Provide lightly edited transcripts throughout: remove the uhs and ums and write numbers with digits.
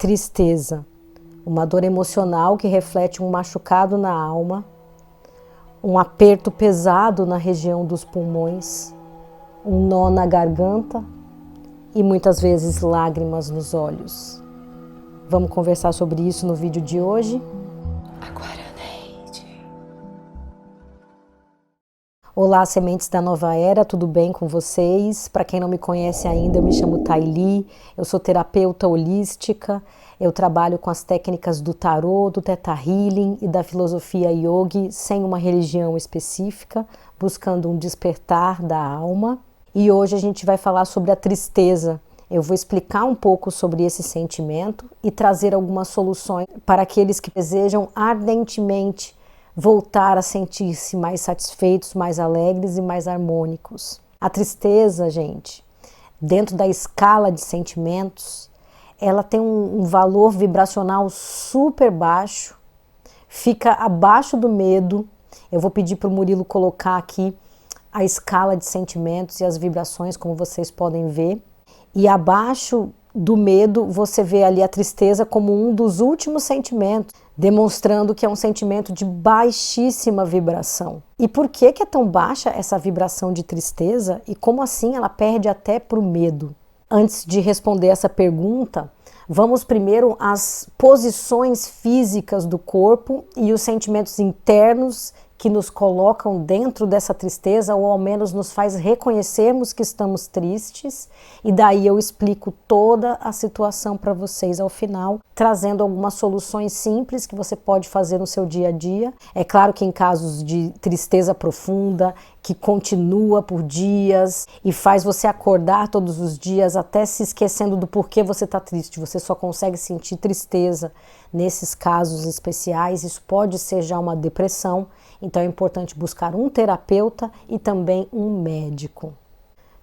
tristeza, uma dor emocional que reflete um machucado na alma, um aperto pesado na região dos pulmões, um nó na garganta e muitas vezes lágrimas nos olhos. Vamos conversar sobre isso no vídeo de hoje? Olá, sementes da nova era, tudo bem com vocês? Para quem não me conhece ainda, eu me chamo Thaili, eu sou terapeuta holística, eu trabalho com as técnicas do tarô, do Theta Healing e da filosofia Yogi, sem uma religião específica, buscando um despertar da alma. E hoje a gente vai falar sobre a tristeza. Eu vou explicar um pouco sobre esse sentimento e trazer algumas soluções para aqueles que desejam ardentemente voltar a sentir-se mais satisfeitos, mais alegres e mais harmônicos. A tristeza, gente, dentro da escala de sentimentos, ela tem um valor vibracional super baixo, fica abaixo do medo. Eu vou pedir para o Murilo colocar aqui a escala de sentimentos e as vibrações, como vocês podem ver. E abaixo do medo, você vê ali a tristeza como um dos últimos sentimentos, demonstrando que é um sentimento de baixíssima vibração. E por que é tão baixa essa vibração de tristeza e como assim ela perde até para o medo? Antes de responder essa pergunta, vamos primeiro às posições físicas do corpo e os sentimentos internos que nos colocam dentro dessa tristeza, ou ao menos nos faz reconhecermos que estamos tristes, e daí eu explico toda a situação para vocês ao final, trazendo algumas soluções simples que você pode fazer no seu dia a dia. É claro que em casos de tristeza profunda, que continua por dias e faz você acordar todos os dias até se esquecendo do porquê você está triste, você só consegue sentir tristeza nesses casos especiais, isso pode ser já uma depressão. Então é importante buscar um terapeuta e também um médico.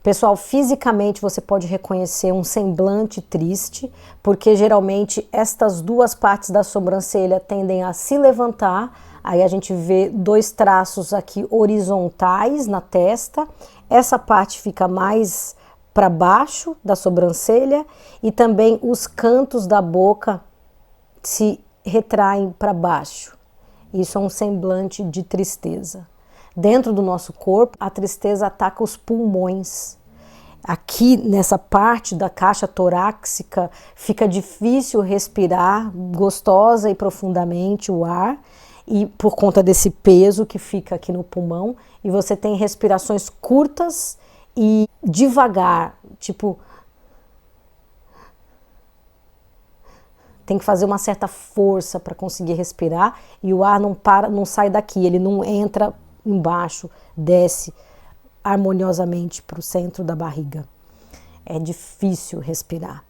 Pessoal, fisicamente você pode reconhecer um semblante triste, porque geralmente estas duas partes da sobrancelha tendem a se levantar. Aí a gente vê dois traços aqui horizontais na testa. Essa parte fica mais para baixo da sobrancelha e também os cantos da boca se retraem para baixo. Isso é um semblante de tristeza. Dentro do nosso corpo, a tristeza ataca os pulmões. Aqui nessa parte da caixa torácica fica difícil respirar gostosa e profundamente o ar, e por conta desse peso que fica aqui no pulmão, e você tem respirações curtas e devagar, tipo tem que fazer uma certa força para conseguir respirar e o ar não sai daqui, ele não entra embaixo, desce harmoniosamente para o centro da barriga. É difícil respirar.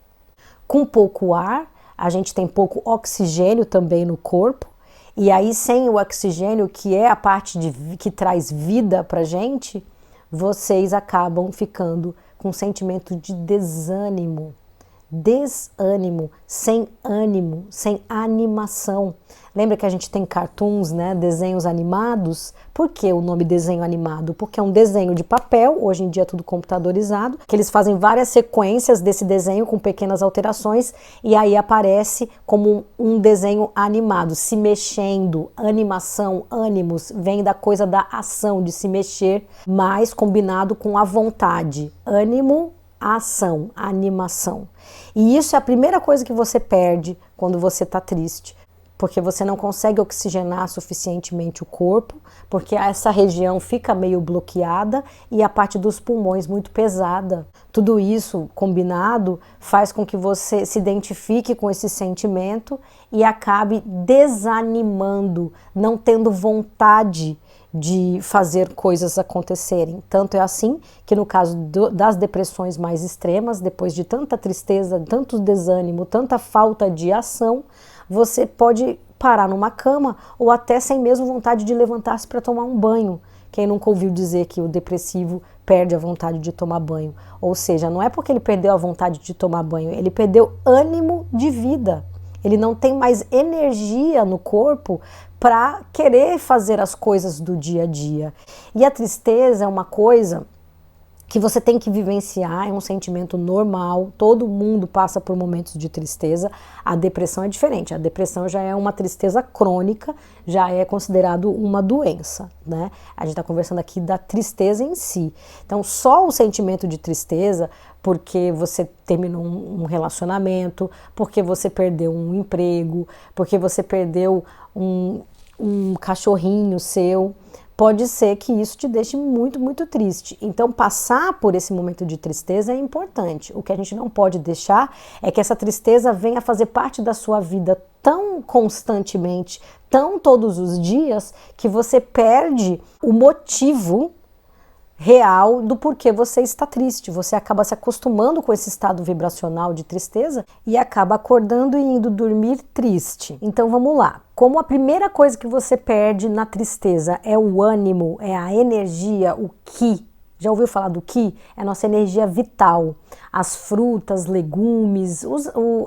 Com pouco ar, a gente tem pouco oxigênio também no corpo, e aí sem o oxigênio, que é a parte que traz vida para a gente, vocês acabam ficando com um sentimento de desânimo, sem ânimo, sem animação. Lembra que a gente tem cartoons, né, desenhos animados? Por que o nome desenho animado? Porque é um desenho de papel, hoje em dia é tudo computadorizado, que eles fazem várias sequências desse desenho com pequenas alterações e aí aparece como um desenho animado, se mexendo. Animação, ânimos, vem da coisa da ação, de se mexer, mas combinado com a vontade. Ânimo, ação, animação. E isso é a primeira coisa que você perde quando você está triste, porque você não consegue oxigenar suficientemente o corpo, porque essa região fica meio bloqueada e a parte dos pulmões muito pesada. Tudo isso combinado faz com que você se identifique com esse sentimento e acabe desanimando, não tendo vontade de fazer coisas acontecerem. Tanto é assim que no caso das depressões mais extremas, depois de tanta tristeza, tanto desânimo, tanta falta de ação, você pode parar numa cama ou até sem mesmo vontade de levantar-se para tomar um banho. Quem nunca ouviu dizer que o depressivo perde a vontade de tomar banho? Ou seja, não é porque ele perdeu a vontade de tomar banho, ele perdeu ânimo de vida. Ele não tem mais energia no corpo para querer fazer as coisas do dia a dia. E a tristeza é uma coisa que você tem que vivenciar, é um sentimento normal, todo mundo passa por momentos de tristeza. A depressão é diferente, a depressão já é uma tristeza crônica, já é considerado uma doença, né? A gente está conversando aqui da tristeza em si. Então, só o sentimento de tristeza, porque você terminou um relacionamento, porque você perdeu um emprego, porque você perdeu um cachorrinho seu, pode ser que isso te deixe muito, muito triste. Então, passar por esse momento de tristeza é importante. O que a gente não pode deixar é que essa tristeza venha fazer parte da sua vida tão constantemente, tão todos os dias, que você perde o motivo real do porquê você está triste. Você acaba se acostumando com esse estado vibracional de tristeza e acaba acordando e indo dormir triste. Então vamos lá. Como a primeira coisa que você perde na tristeza é o ânimo, é a energia, o ki. Já ouviu falar do ki? É a nossa energia vital. As frutas, legumes,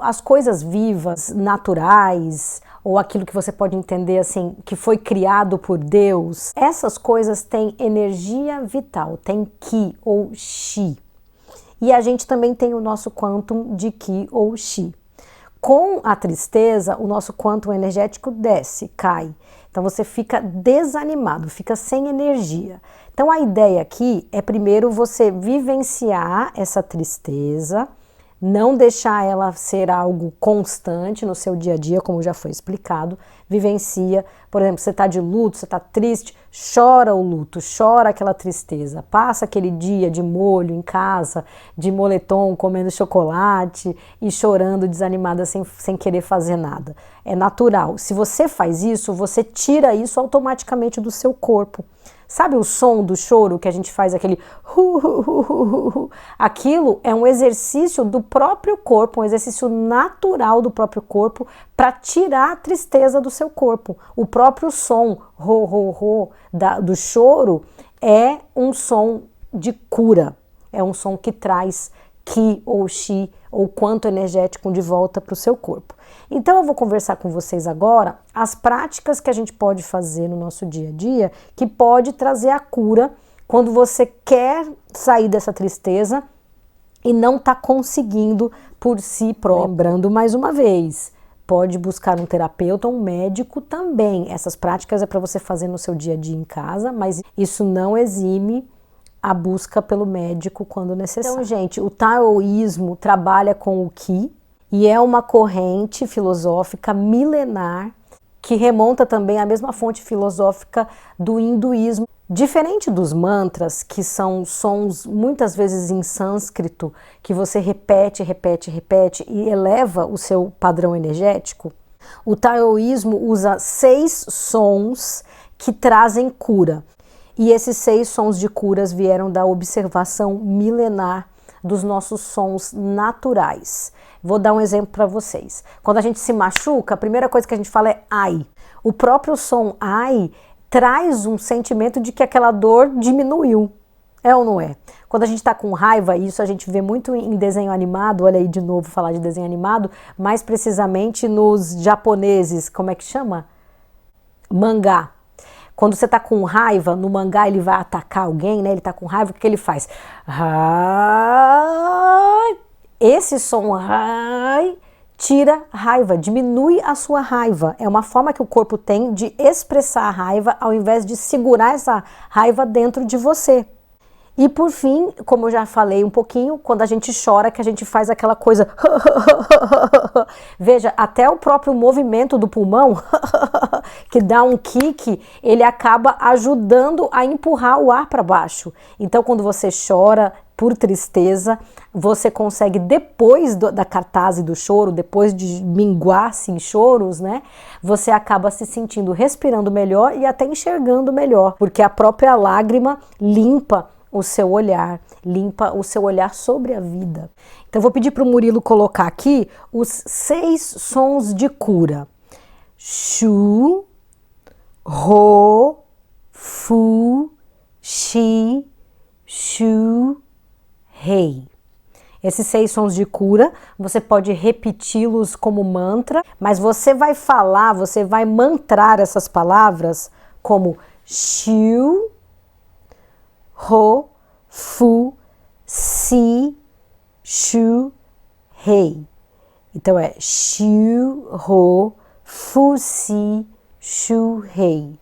as coisas vivas, naturais, ou aquilo que você pode entender assim, que foi criado por Deus, essas coisas têm energia vital, tem Ki ou Chi. E a gente também tem o nosso quantum de Ki ou Chi. Com a tristeza, o nosso quantum energético desce, cai. Então você fica desanimado, fica sem energia. Então a ideia aqui é primeiro você vivenciar essa tristeza, não deixar ela ser algo constante no seu dia a dia, como já foi explicado, vivencia, por exemplo, você está de luto, você está triste, chora o luto, chora aquela tristeza, passa aquele dia de molho em casa, de moletom, comendo chocolate e chorando desanimada sem querer fazer nada. É natural. Se você faz isso, você tira isso automaticamente do seu corpo. Sabe o som do choro que a gente faz, aquele aquilo é um exercício do próprio corpo, um exercício natural do próprio corpo para tirar a tristeza do seu corpo. O próprio som do choro é um som de cura, é um som que traz Ki ou Chi ou quanto energético de volta para o seu corpo. Então eu vou conversar com vocês agora as práticas que a gente pode fazer no nosso dia a dia que pode trazer a cura quando você quer sair dessa tristeza e não está conseguindo por si próprio. Lembrando mais uma vez, pode buscar um terapeuta ou um médico também. Essas práticas é para você fazer no seu dia a dia em casa, mas isso não exime a busca pelo médico quando necessário. Então, gente, o taoísmo trabalha com o Ki e é uma corrente filosófica milenar que remonta também à mesma fonte filosófica do hinduísmo. Diferente dos mantras, que são sons muitas vezes em sânscrito, que você repete e eleva o seu padrão energético, o taoísmo usa 6 sons que trazem cura. E esses 6 sons de curas vieram da observação milenar dos nossos sons naturais. Vou dar um exemplo para vocês. Quando a gente se machuca, a primeira coisa que a gente fala é ai. O próprio som ai traz um sentimento de que aquela dor diminuiu. É ou não é? Quando a gente está com raiva, isso a gente vê muito em desenho animado, olha aí de novo falar de desenho animado, mais precisamente nos japoneses, como é que chama? Mangá. Quando você está com raiva, no mangá ele vai atacar alguém, né? Ele está com raiva, o que ele faz? Esse som tira raiva, diminui a sua raiva. É uma forma que o corpo tem de expressar a raiva ao invés de segurar essa raiva dentro de você. E por fim, como eu já falei um pouquinho, quando a gente chora, que a gente faz aquela coisa... Veja, até o próprio movimento do pulmão, que dá um kick, ele acaba ajudando a empurrar o ar para baixo. Então, quando você chora por tristeza, você consegue, depois da catarse do choro, depois de minguar-se em choros, né? Você acaba se sentindo, respirando melhor e até enxergando melhor, porque a própria lágrima limpa o seu olhar sobre a vida. Então, eu vou pedir para o Murilo colocar aqui os 6 sons de cura. Shu, Ro, Fu, Shi, Shu, Rei. Esses 6 sons de cura, você pode repeti-los como mantra, mas você vai falar, você vai mantrar essas palavras como Shu, Ro, Fu, si, shu, rei. Então é shu, ro, fu, si, shu, rei.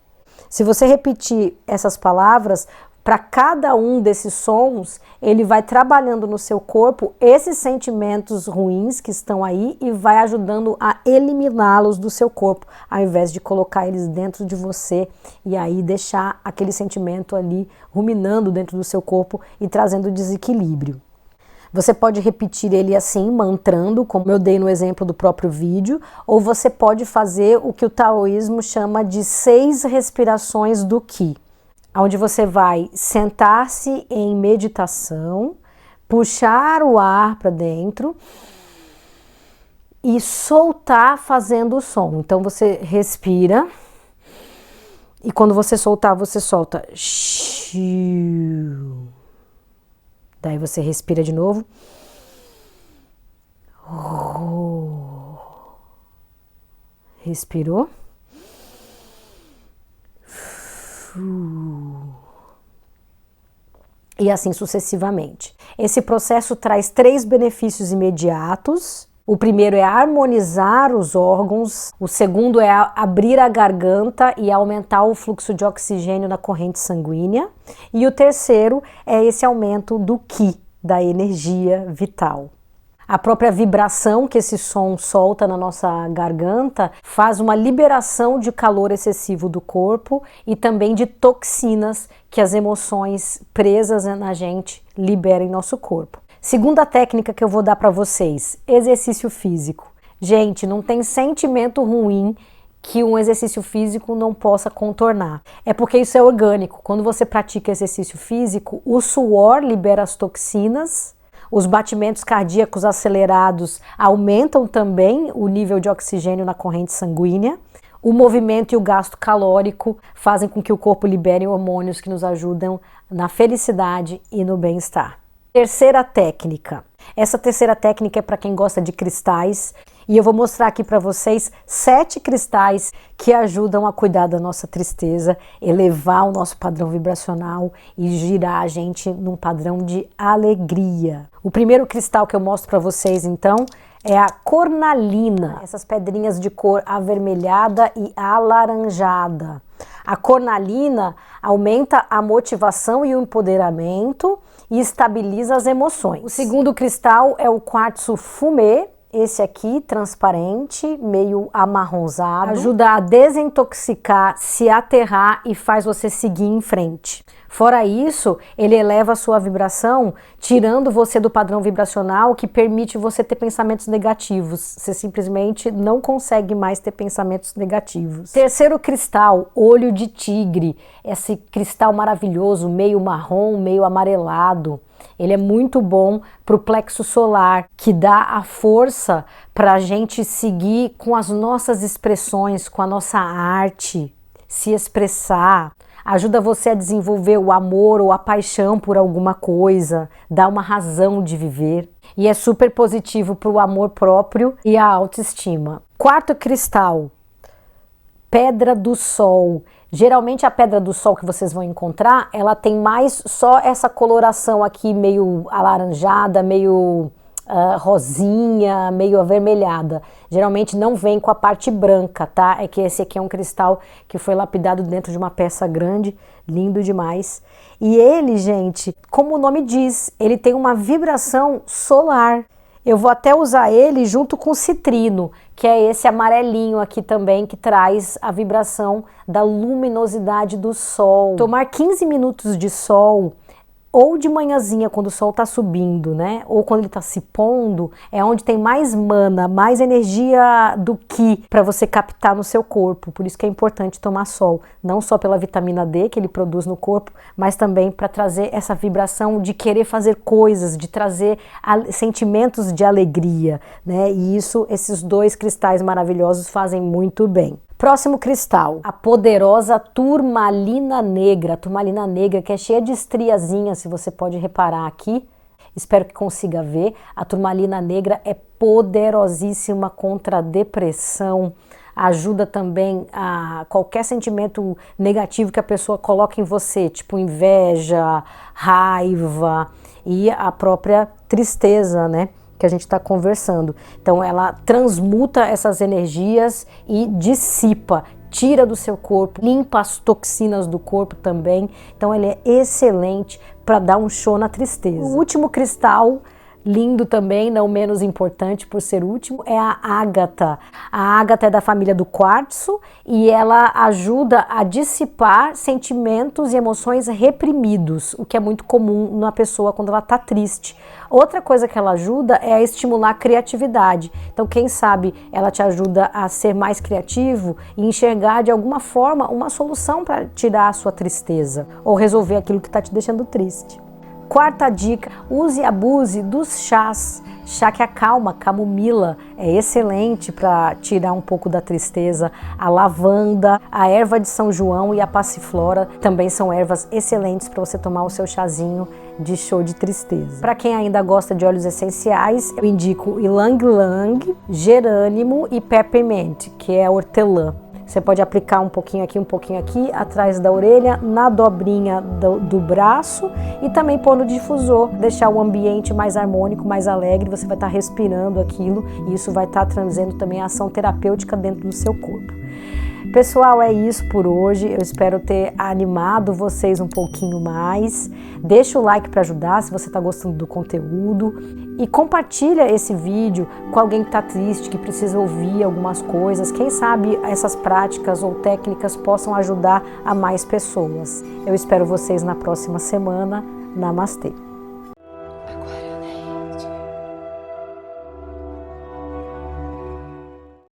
Se você repetir essas palavras, para cada um desses sons, ele vai trabalhando no seu corpo esses sentimentos ruins que estão aí e vai ajudando a eliminá-los do seu corpo, ao invés de colocar eles dentro de você e aí deixar aquele sentimento ali ruminando dentro do seu corpo e trazendo desequilíbrio. Você pode repetir ele assim, mantrando, como eu dei no exemplo do próprio vídeo, ou você pode fazer o que o taoísmo chama de 6 respirações do Qi, onde você vai sentar-se em meditação, puxar o ar para dentro e soltar fazendo o som. Então você respira e quando você soltar, você solta. Daí você respira de novo. Respirou. E assim sucessivamente. Esse processo traz 3 benefícios imediatos. O primeiro é harmonizar os órgãos, o segundo é abrir a garganta e aumentar o fluxo de oxigênio na corrente sanguínea, e o terceiro é esse aumento do Qi, da energia vital. A própria vibração que esse som solta na nossa garganta faz uma liberação de calor excessivo do corpo e também de toxinas que as emoções presas na gente liberam em nosso corpo. Segunda técnica que eu vou dar para vocês, exercício físico. Gente, não tem sentimento ruim que um exercício físico não possa contornar. É porque isso é orgânico. Quando você pratica exercício físico, o suor libera as toxinas, os batimentos cardíacos acelerados aumentam também o nível de oxigênio na corrente sanguínea. O movimento e o gasto calórico fazem com que o corpo libere hormônios que nos ajudam na felicidade e no bem-estar. Terceira técnica. Essa terceira técnica é para quem gosta de cristais e eu vou mostrar aqui para vocês 7 cristais que ajudam a cuidar da nossa tristeza, elevar o nosso padrão vibracional e girar a gente num padrão de alegria. O primeiro cristal que eu mostro para vocês então é a cornalina, essas pedrinhas de cor avermelhada e alaranjada. A cornalina aumenta a motivação e o empoderamento e estabiliza as emoções. O segundo cristal é o quartzo fumê, esse aqui, transparente, meio amarronzado. Ajuda a desintoxicar, se aterrar e faz você seguir em frente. Fora isso, ele eleva a sua vibração, tirando você do padrão vibracional que permite você ter pensamentos negativos. Você simplesmente não consegue mais ter pensamentos negativos. Terceiro cristal, olho de tigre. Esse cristal maravilhoso, meio marrom, meio amarelado. Ele é muito bom para o plexo solar, que dá a força para a gente seguir com as nossas expressões, com a nossa arte, se expressar. Ajuda você a desenvolver o amor ou a paixão por alguma coisa, dá uma razão de viver. E é super positivo para o amor próprio e a autoestima. Quarto cristal, pedra do sol. Geralmente a pedra do sol que vocês vão encontrar, ela tem mais só essa coloração aqui meio alaranjada, meio rosinha, meio avermelhada. Geralmente não vem com a parte branca, tá? É que esse aqui é um cristal que foi lapidado dentro de uma peça grande, lindo demais. E ele, gente, como o nome diz, ele tem uma vibração solar. Eu vou até usar ele junto com o citrino, que é esse amarelinho aqui também, que traz a vibração da luminosidade do sol. Tomar 15 minutos de sol, ou de manhãzinha quando o sol está subindo, né? Ou quando ele está se pondo, é onde tem mais mana, mais energia do Qi para você captar no seu corpo. Por isso que é importante tomar sol, não só pela vitamina D que ele produz no corpo, mas também para trazer essa vibração de querer fazer coisas, de trazer sentimentos de alegria, né? E isso, esses 2 cristais maravilhosos fazem muito bem. Próximo cristal, a poderosa turmalina negra. A turmalina negra que é cheia de estriazinhas, se você pode reparar aqui. Espero que consiga ver. A turmalina negra é poderosíssima contra a depressão. Ajuda também a qualquer sentimento negativo que a pessoa coloca em você, tipo inveja, raiva. e a própria tristeza, né, que a gente está conversando. Então ela transmuta essas energias e dissipa, tira do seu corpo, limpa as toxinas do corpo também. Então ele é excelente para dar um show na tristeza. O último cristal, lindo também, não menos importante por ser último, é a ágata. A ágata é da família do quartzo e ela ajuda a dissipar sentimentos e emoções reprimidos, o que é muito comum na pessoa quando ela está triste. Outra coisa que ela ajuda é a estimular a criatividade. Então, quem sabe ela te ajuda a ser mais criativo e enxergar de alguma forma uma solução para tirar a sua tristeza ou resolver aquilo que está te deixando triste. Quarta dica, use e abuse dos chás. Chá que acalma, camomila, é excelente para tirar um pouco da tristeza. A lavanda, a erva de São João e a passiflora também são ervas excelentes para você tomar o seu chazinho de show de tristeza. Para quem ainda gosta de óleos essenciais, eu indico ylang-ylang, gerânimo e peppermint, que é hortelã. Você pode aplicar um pouquinho aqui, atrás da orelha, na dobrinha do braço e também pôr no difusor, deixar o ambiente mais harmônico, mais alegre, você vai estar respirando aquilo e isso vai estar trazendo também a ação terapêutica dentro do seu corpo. Pessoal, é isso por hoje. Eu espero ter animado vocês um pouquinho mais. Deixa o like para ajudar se você está gostando do conteúdo e compartilha esse vídeo com alguém que está triste, que precisa ouvir algumas coisas. Quem sabe essas práticas ou técnicas possam ajudar a mais pessoas. Eu espero vocês na próxima semana. Namastê!